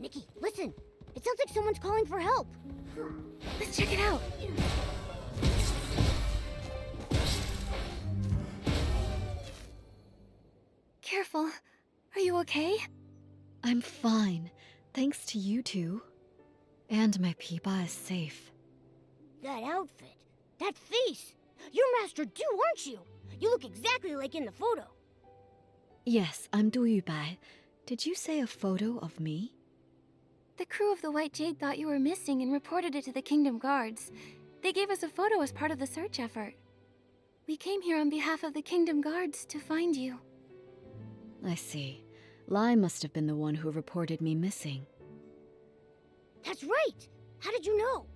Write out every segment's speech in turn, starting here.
Nikki, listen! It sounds like someone's calling for help! Let's check it out! Careful. Are you okay? I'm fine, thanks to you two. And my Peepa is safe. That outfit, that face! You're Master Du, aren't you? You look exactly like in the photo. Yes, I'm Du Yubai. Did you say a photo of me? The crew of the White Jade thought you were missing and reported it to the Kingdom Guards. They gave us a photo as part of the search effort. We came here on behalf of the Kingdom Guards to find you. I see. Lai must have been the one who reported me missing. That's right! How did you know?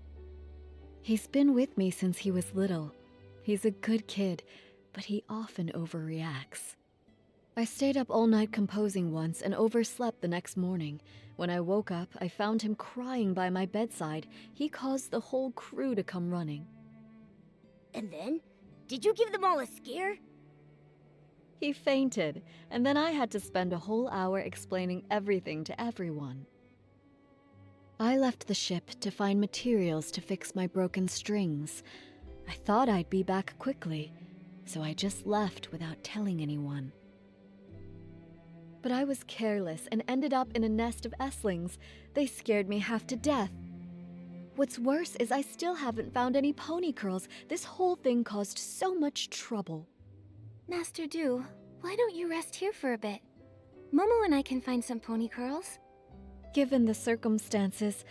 He's been with me since he was little. He's a good kid, but he often overreacts. I stayed up all night composing once and overslept the next morning. When I woke up, I found him crying by my bedside. He caused the whole crew to come running. And then? Did you give them all a scare? He fainted, and then I had to spend a whole hour explaining everything to everyone. I left the ship to find materials to fix my broken strings. I thought I'd be back quickly, so I just left without telling anyone. But I was careless and ended up in a nest of Esslings. They scared me half to death. What's worse is I still haven't found any pony curls. This whole thing caused so much trouble. Master Du, why don't you rest here for a bit? Momo and I can find some pony curls. Given the circumstances,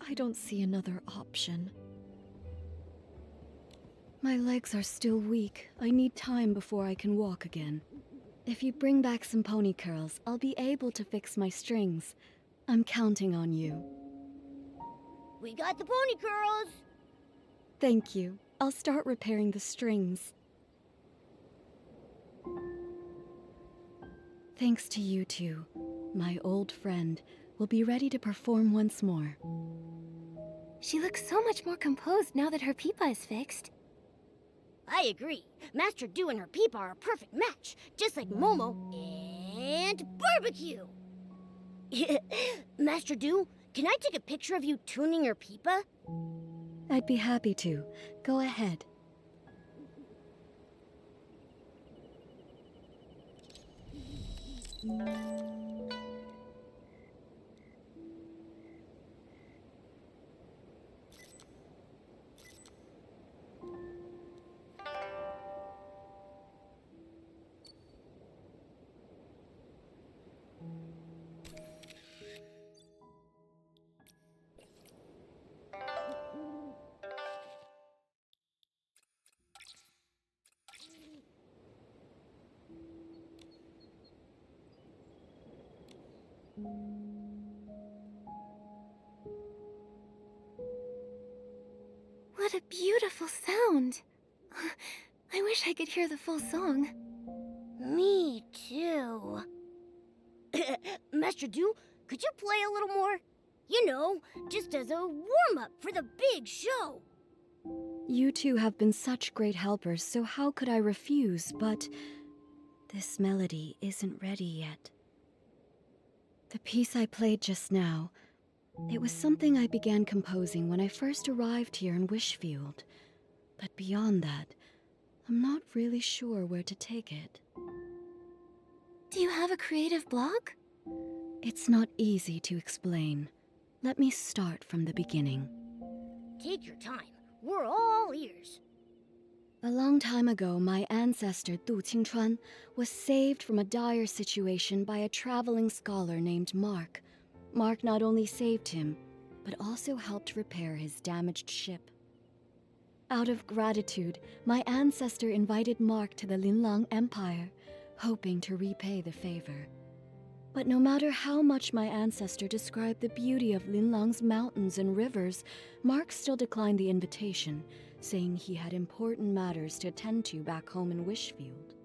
I I don't see another option. My legs are still weak. I need time before I can walk again. If you bring back some pony curls, I'll be able to fix my strings. I'm counting on you. We got the pony curls! Thank you. I'll start repairing the strings. Thanks to you two, my old friend will be ready to perform once more. She looks so much more composed now that her peepa is fixed. I agree. Master Do and her peepa are a perfect match, just like Momo and Barbecue. Master Do, can I take a picture of you tuning your peepa? I'd be happy to. Go ahead. What a beautiful sound! I wish I could hear the full song. Me too. Master Do, could you play a little more? You know, just as a warm-up for the big show. You two have been such great helpers, so how could I refuse? But this melody isn't ready yet. The piece I played just now, it was something I began composing when I first arrived here in Wishfield. But beyond that, I'm not really sure where to take it. Do you have a creative block? It's not easy to explain. Let me start from the beginning. Take your time. We're all ears. A long time ago, my ancestor Du Qingchuan was saved from a dire situation by a traveling scholar named Mark. Mark not only saved him, but also helped repair his damaged ship. Out of gratitude, my ancestor invited Mark to the Linlang Empire, hoping to repay the favor. But no matter how much my ancestor described the beauty of Linlang's mountains and rivers, Mark still declined the invitation, saying he had important matters to attend to back home in Wishfield.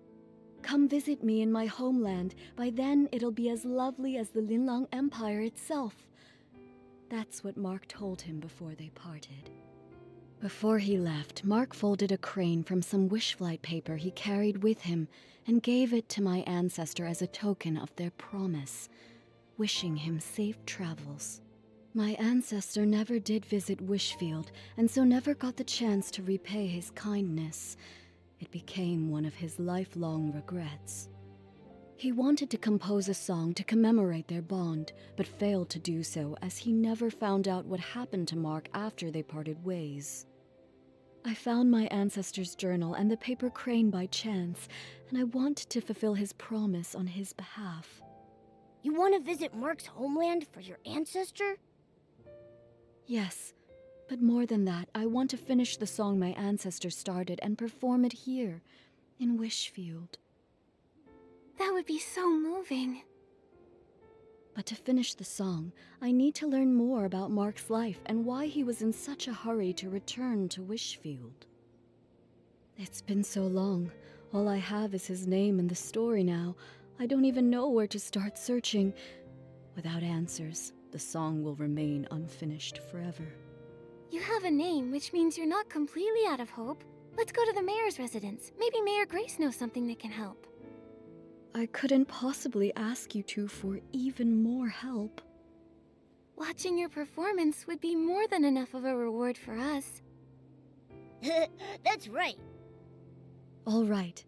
Come visit me in my homeland. By then, it'll be as lovely as the Linlang Empire itself. That's what Mark told him before they parted. Before he left, Mark folded a crane from some wishflight paper he carried with him and gave it to my ancestor as a token of their promise, wishing him safe travels. My ancestor never did visit Wishfield, and so never got the chance to repay his kindness. It became one of his lifelong regrets. He wanted to compose a song to commemorate their bond, but failed to do so as he never found out what happened to Mark after they parted ways. I found my ancestor's journal and the paper crane by chance, and I want to fulfill his promise on his behalf. You want to visit Mark's homeland for your ancestor? Yes, but more than that, I want to finish the song my ancestor started and perform it here, in Wishfield. That would be so moving. But to finish the song, I need to learn more about Mark's life and why he was in such a hurry to return to Wishfield. It's been so long. All I have is his name and the story now. I don't even know where to start searching. Without answers, the song will remain unfinished forever. You have a name, which means you're not completely out of hope. Let's go to the mayor's residence. Maybe Mayor Grace knows something that can help. I couldn't possibly ask you two for even more help. Watching your performance would be more than enough of a reward for us. That's right. All right.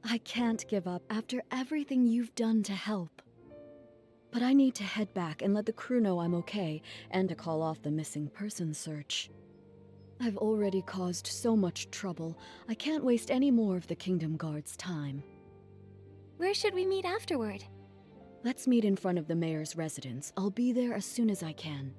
I can't give up after everything you've done to help. But I need to head back and let the crew know I'm okay, and to call off the missing person search. I've already caused so much trouble, I can't waste any more of the Kingdom Guard's time. Where should we meet afterward? Let's meet in front of the mayor's residence. I'll be there as soon as I can.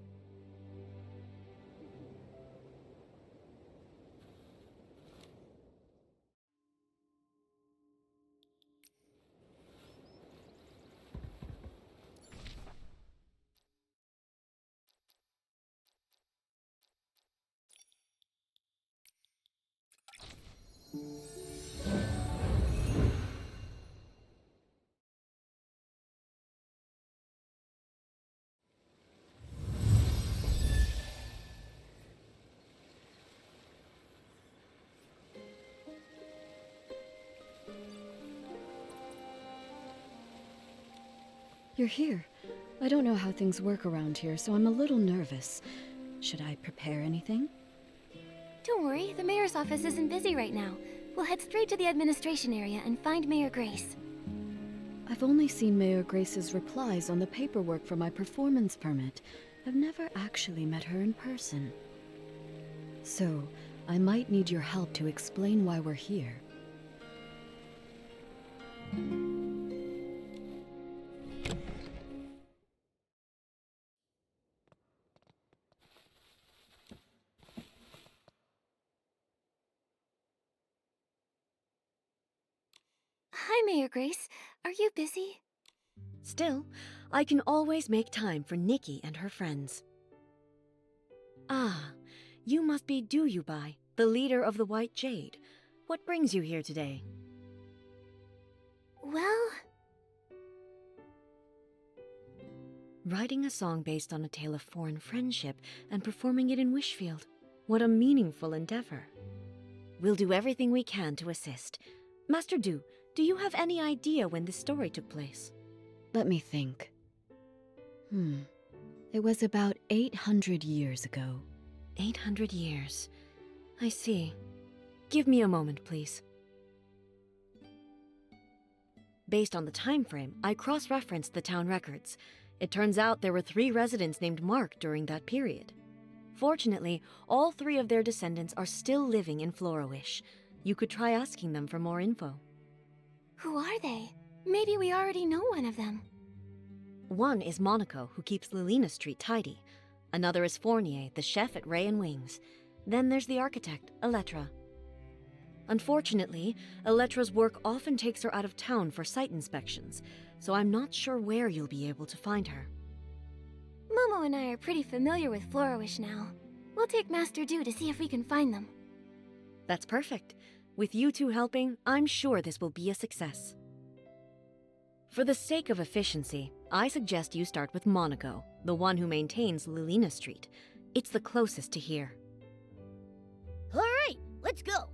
You're here. I don't know how things work around here, so I'm a little nervous. Should I prepare anything? Don't worry, the mayor's office isn't busy right now. We'll head straight to the administration area and find Mayor Grace. I've only seen Mayor Grace's replies on the paperwork for my performance permit. I've never actually met her in person. So, I might need your help to explain why we're here. Hi, Mayor Grace. Are you busy? Still, I can always make time for Nikki and her friends. Ah, you must be Yubai, the leader of the White Jade. What brings you here today? Well... Writing a song based on a tale of foreign friendship and performing it in Wishfield. What a meaningful endeavor. We'll do everything we can to assist. Master Do you have any idea when this story took place? Let me think. It was about 800 years ago. 800 years. I see. Give me a moment, please. Based on the time frame, I cross-referenced the town records. It turns out there were 3 residents named Mark during that period. Fortunately, all 3 of their descendants are still living in Florawish. You could try asking them for more info. Who are they? Maybe we already know one of them. One is Monaco, who keeps Lilina Street tidy. Another is Fournier, the chef at Ray and Wings. Then there's the architect, Elettra. Unfortunately, Elettra's work often takes her out of town for site inspections, so I'm not sure where you'll be able to find her. Momo and I are pretty familiar with Florawish now. We'll take Master Do to see if we can find them. That's perfect. With you two helping, I'm sure this will be a success. For the sake of efficiency, I suggest you start with Monaco, the one who maintains Lilina Street. It's the closest to here. All right, let's go.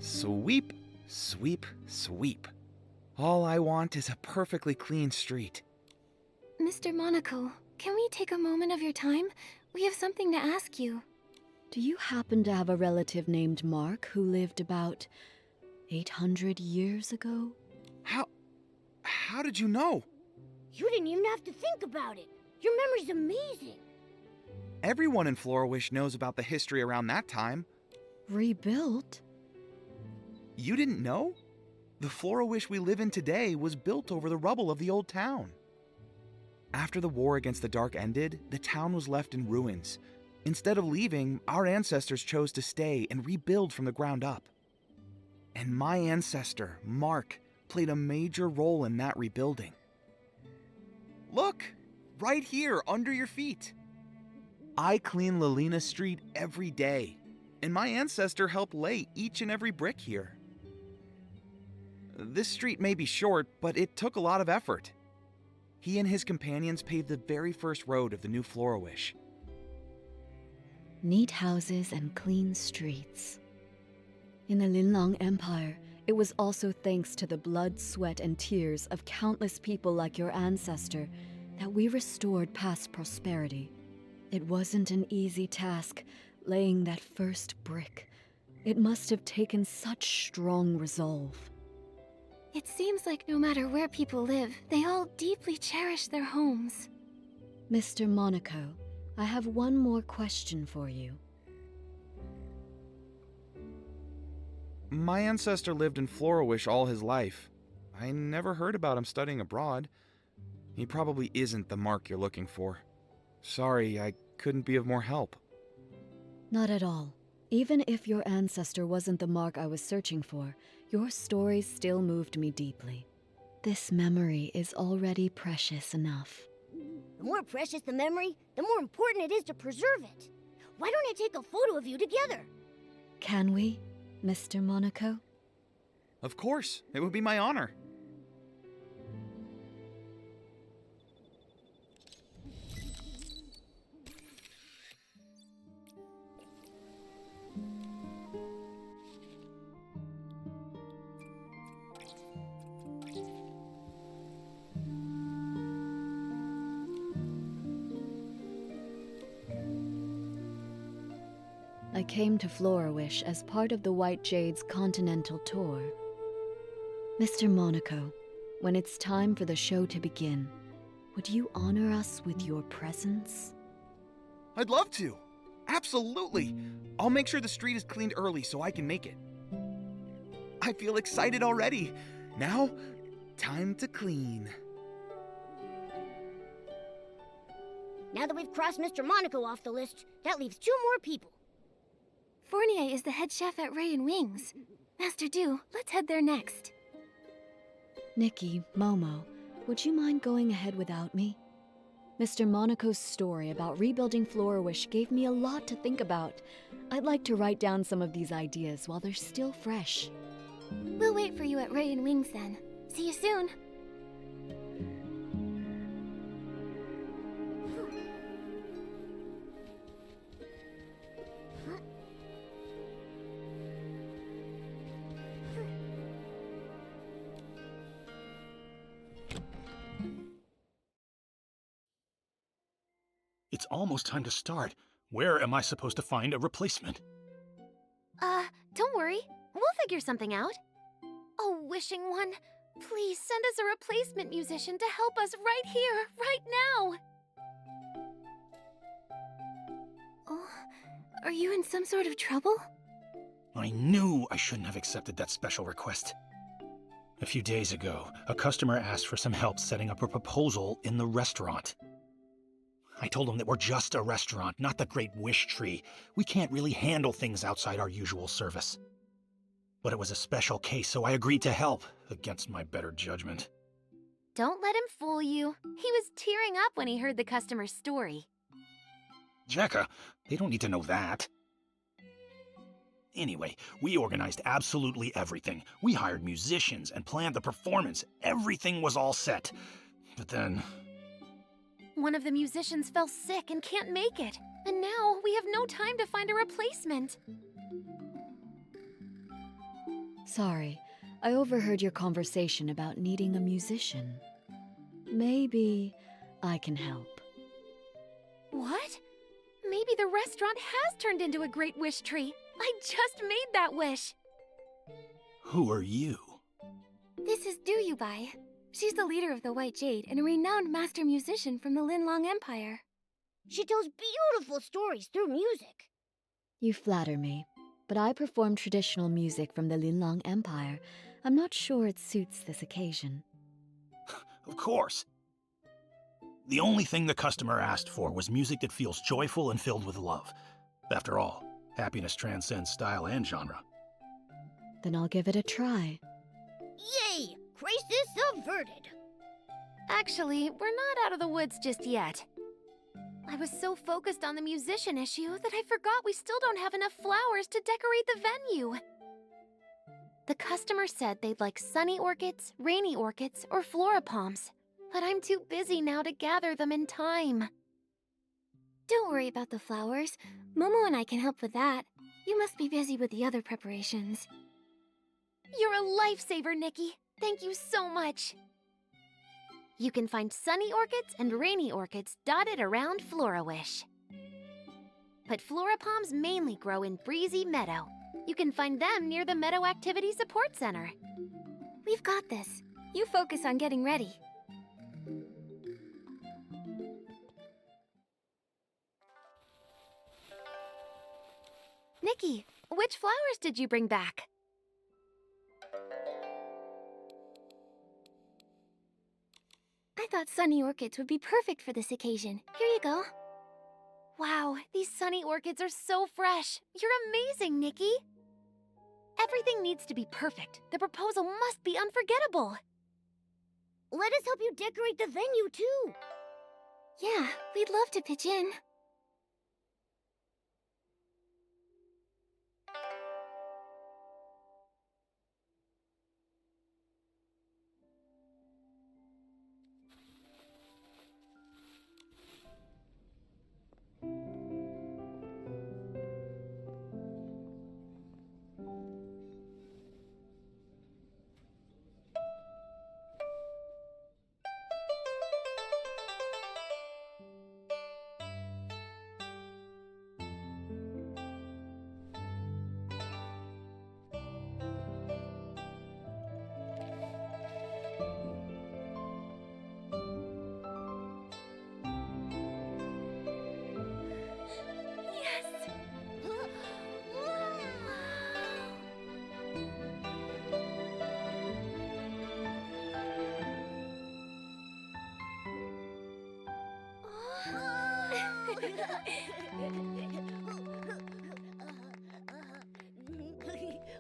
Sweep, sweep, sweep. All I want is a perfectly clean street. Mr. Monaco, can we take a moment of your time? We have something to ask you. Do you happen to have a relative named Mark who lived about 800 years ago? How did you know? You didn't even have to think about it. Your memory's amazing. Everyone in Florawish knows about the history around that time. Rebuilt? You didn't know? The Florawish we live in today was built over the rubble of the old town. After the war against the Dark ended, the town was left in ruins. Instead of leaving, our ancestors chose to stay and rebuild from the ground up. And my ancestor, Mark, played a major role in that rebuilding. Look! Right here, under your feet. I clean Lilina Street every day, and my ancestor helped lay each and every brick here. This street may be short, but it took a lot of effort. He and his companions paved the very first road of the new Florawish. Neat houses and clean streets. In the Linlang Empire, it was also thanks to the blood, sweat, and tears of countless people like your ancestor that we restored past prosperity. It wasn't an easy task, laying that first brick. It must have taken such strong resolve. It seems like no matter where people live, they all deeply cherish their homes. Mr. Monaco, I have one more question for you. My ancestor lived in Florawish all his life. I never heard about him studying abroad. He probably isn't the Mark you're looking for. Sorry, I couldn't be of more help. Not at all. Even if your ancestor wasn't the Mark I was searching for, your stories still moved me deeply. This memory is already precious enough. The more precious the memory, the more important it is to preserve it. Why don't I take a photo of you together? Can we, Mr. Monaco? Of course, it would be my honor. I came to Florawish as part of the White Jade's continental tour. Mr. Monaco, when it's time for the show to begin, would you honor us with your presence? I'd love to. Absolutely. I'll make sure the street is cleaned early so I can make it. I feel excited already. Now, time to clean. Now that we've crossed Mr. Monaco off the list, that leaves 2 more people. Fournier is the head chef at Ray and Wings. Master Du, let's head there next. Nikki, Momo, would you mind going ahead without me? Mr. Monaco's story about rebuilding Florawish gave me a lot to think about. I'd like to write down some of these ideas while they're still fresh. We'll wait for you at Ray and Wings then. See you soon. It's almost time to start. Where am I supposed to find a replacement? Don't worry. We'll figure something out. Oh, Wishing One, please send us a replacement musician to help us right here, right now. Oh, are you in some sort of trouble? I knew I shouldn't have accepted that special request. A few days ago, a customer asked for some help setting up a proposal in the restaurant. I told him that we're just a restaurant, not the Great Wish Tree. We can't really handle things outside our usual service. But it was a special case, so I agreed to help, against my better judgment. Don't let him fool you. He was tearing up when he heard the customer's story. Jekka, they don't need to know that. Anyway, we organized absolutely everything. We hired musicians and planned the performance. Everything was all set. But then... One of the musicians fell sick and can't make it. And now we have no time to find a replacement. Sorry, I overheard your conversation about needing a musician. Maybe I can help. What? Maybe the restaurant has turned into a Great Wish Tree. I just made that wish. Who are you? This is Du Yubai. She's the leader of the White Jade and a renowned master musician from the Linlong Empire. She tells beautiful stories through music. You flatter me, but I perform traditional music from the Linlong Empire. I'm not sure it suits this occasion. Of course. The only thing the customer asked for was music that feels joyful and filled with love. After all, happiness transcends style and genre. Then I'll give it a try. Yay! Crisis averted. Actually, we're not out of the woods just yet. I was so focused on the musician issue that I forgot we still don't have enough flowers to decorate the venue. The customer said they'd like sunny orchids, rainy orchids, or flora palms, but I'm too busy now to gather them in time. Don't worry about the flowers. Momo and I can help with that. You must be busy with the other preparations. You're a lifesaver, Nikki. Thank you so much. You can find sunny orchids and rainy orchids dotted around Florawish. But flora palms mainly grow in Breezy Meadow. You can find them near the Meadow Activity Support Center. We've got this. You focus on getting ready. Nikki, which flowers did you bring back? I thought sunny orchids would be perfect for this occasion. Here you go. Wow, these sunny orchids are so fresh. You're amazing, Nikki. Everything needs to be perfect. The proposal must be unforgettable. Let us help you decorate the venue, too. Yeah, we'd love to pitch in.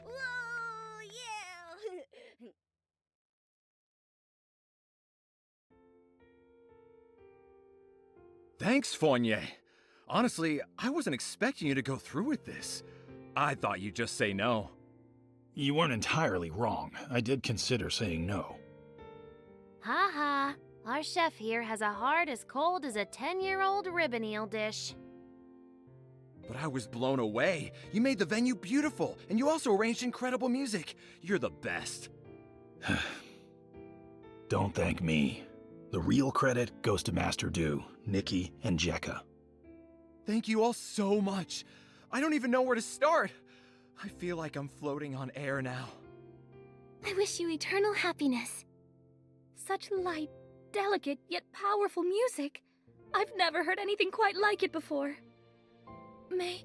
Whoa, yeah! Thanks, Fournier. Honestly, I wasn't expecting you to go through with this. I thought you'd just say no. You weren't entirely wrong. I did consider saying no. Ha ha. Our chef here has a heart as cold as a 10-year-old ribbon eel dish. But I was blown away. You made the venue beautiful, and you also arranged incredible music. You're the best. Don't thank me. The real credit goes to Master Do, Nikki, and Jekka. Thank you all so much. I don't even know where to start. I feel like I'm floating on air now. I wish you eternal happiness. Such light, delicate, yet powerful music. I've never heard anything quite like it before. May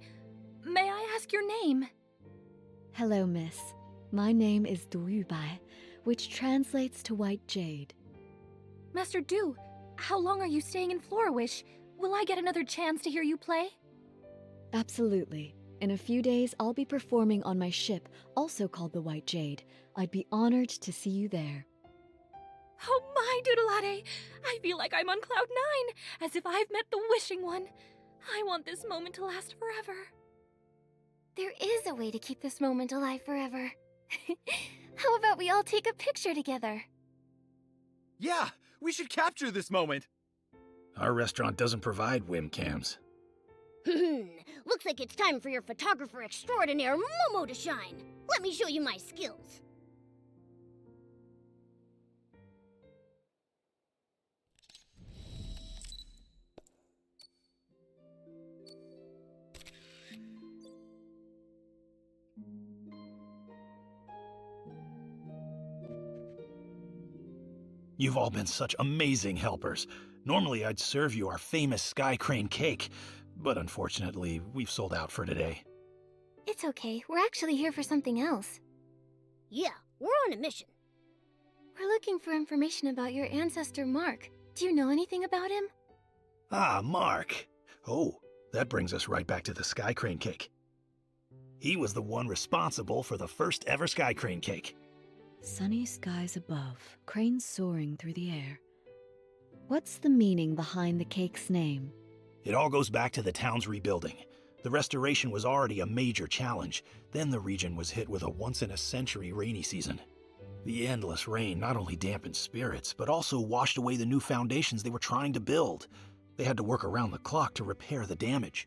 I ask your name? Hello, miss. My name is Yubai, which translates to White Jade. Master Du, how long are you staying in Florawish? Will I get another chance to hear you play? Absolutely. In a few days, I'll be performing on my ship, also called the White Jade. I'd be honored to see you there. Oh my doodleade! I feel like I'm on cloud 9, as if I've met the wishing one. I want this moment to last forever. There is a way to keep this moment alive forever. How about we all take a picture together? Yeah, we should capture this moment. Our restaurant doesn't provide webcams. Looks like it's time for your photographer extraordinaire Momo to shine. Let me show you my skills. You've all been such amazing helpers. Normally I'd serve you our famous Sky Crane cake, but unfortunately, we've sold out for today. It's okay. We're actually here for something else. Yeah, we're on a mission. We're looking for information about your ancestor, Mark. Do you know anything about him? Ah, Mark. Oh, that brings us right back to the Sky Crane cake. He was the one responsible for the first ever Sky Crane cake. Sunny skies above, cranes soaring through the air. What's the meaning behind the cake's name? It all goes back to the town's rebuilding. The restoration was already a major challenge. Then the region was hit with a once-in-a-century rainy season. The endless rain not only dampened spirits, but also washed away the new foundations they were trying to build. They had to work around the clock to repair the damage.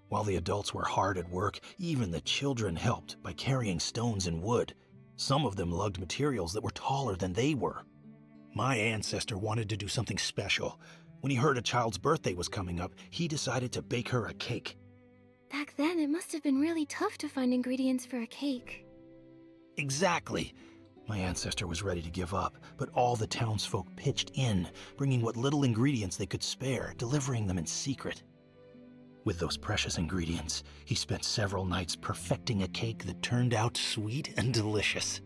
While the adults were hard at work, even the children helped by carrying stones and wood. Some of them lugged materials that were taller than they were. My ancestor wanted to do something special. When he heard a child's birthday was coming up, he decided to bake her a cake. Back then, it must have been really tough to find ingredients for a cake. Exactly. My ancestor was ready to give up, but all the townsfolk pitched in, bringing what little ingredients they could spare, delivering them in secret. With those precious ingredients, he spent several nights perfecting a cake that turned out sweet and delicious.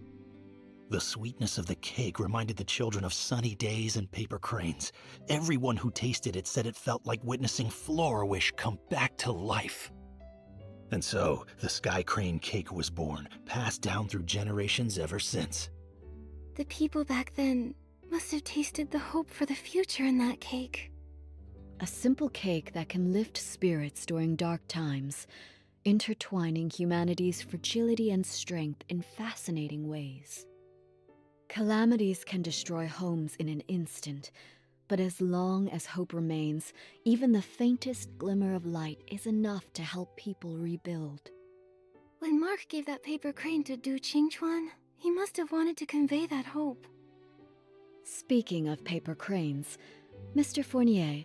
The sweetness of the cake reminded the children of sunny days and paper cranes. Everyone who tasted it said it felt like witnessing Florawish come back to life. And so, the Sky Crane cake was born, passed down through generations ever since. The people back then must have tasted the hope for the future in that cake. A simple cake that can lift spirits during dark times, intertwining humanity's fragility and strength in fascinating ways. Calamities can destroy homes in an instant, but as long as hope remains, even the faintest glimmer of light is enough to help people rebuild. When Mark gave that paper crane to Du Qingchuan, he must have wanted to convey that hope. Speaking of paper cranes, Mr. Fournier,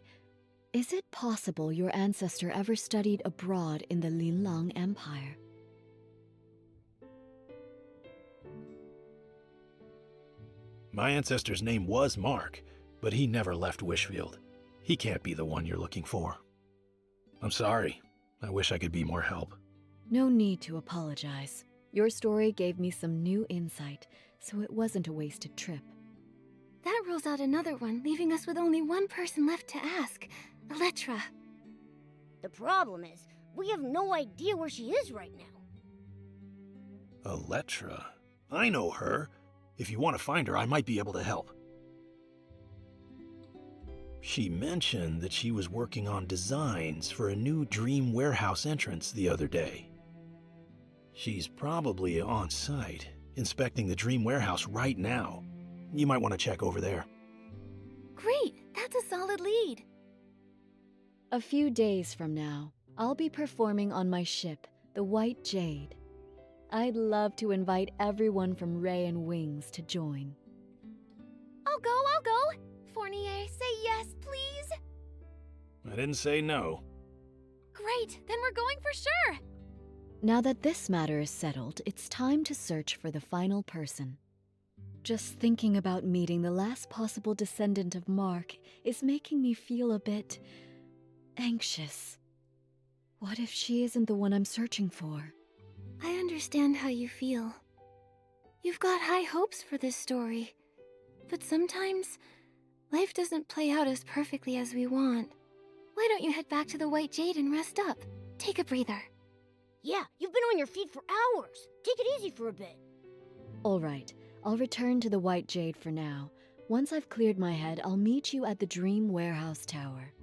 is it possible your ancestor ever studied abroad in the Linlang Empire? My ancestor's name was Mark, but he never left Wishfield. He can't be the one you're looking for. I'm sorry. I wish I could be more help. No need to apologize. Your story gave me some new insight, so it wasn't a wasted trip. That rules out another one, leaving us with only one person left to ask. Elettra. The problem is, we have no idea where she is right now. Elettra? I know her. If you want to find her, I might be able to help. She mentioned that she was working on designs for a new dream warehouse entrance the other day. She's probably on site, inspecting the dream warehouse right now. You might want to check over there. Great! That's a solid lead. A few days from now, I'll be performing on my ship, the White Jade. I'd love to invite everyone from Ray and Wings to join. I'll go. Fournier, say yes, please. I didn't say no. Great, then we're going for sure. Now that this matter is settled, it's time to search for the final person. Just thinking about meeting the last possible descendant of Mark is making me feel a bit anxious. What if she isn't the one I'm searching for? I understand how you feel. You've got high hopes for this story. But sometimes, life doesn't play out as perfectly as we want. Why don't you head back to the White Jade and rest up? Take a breather. Yeah, you've been on your feet for hours. Take it easy for a bit. All right, I'll return to the White Jade for now. Once I've cleared my head, I'll meet you at the Dream Warehouse Tower.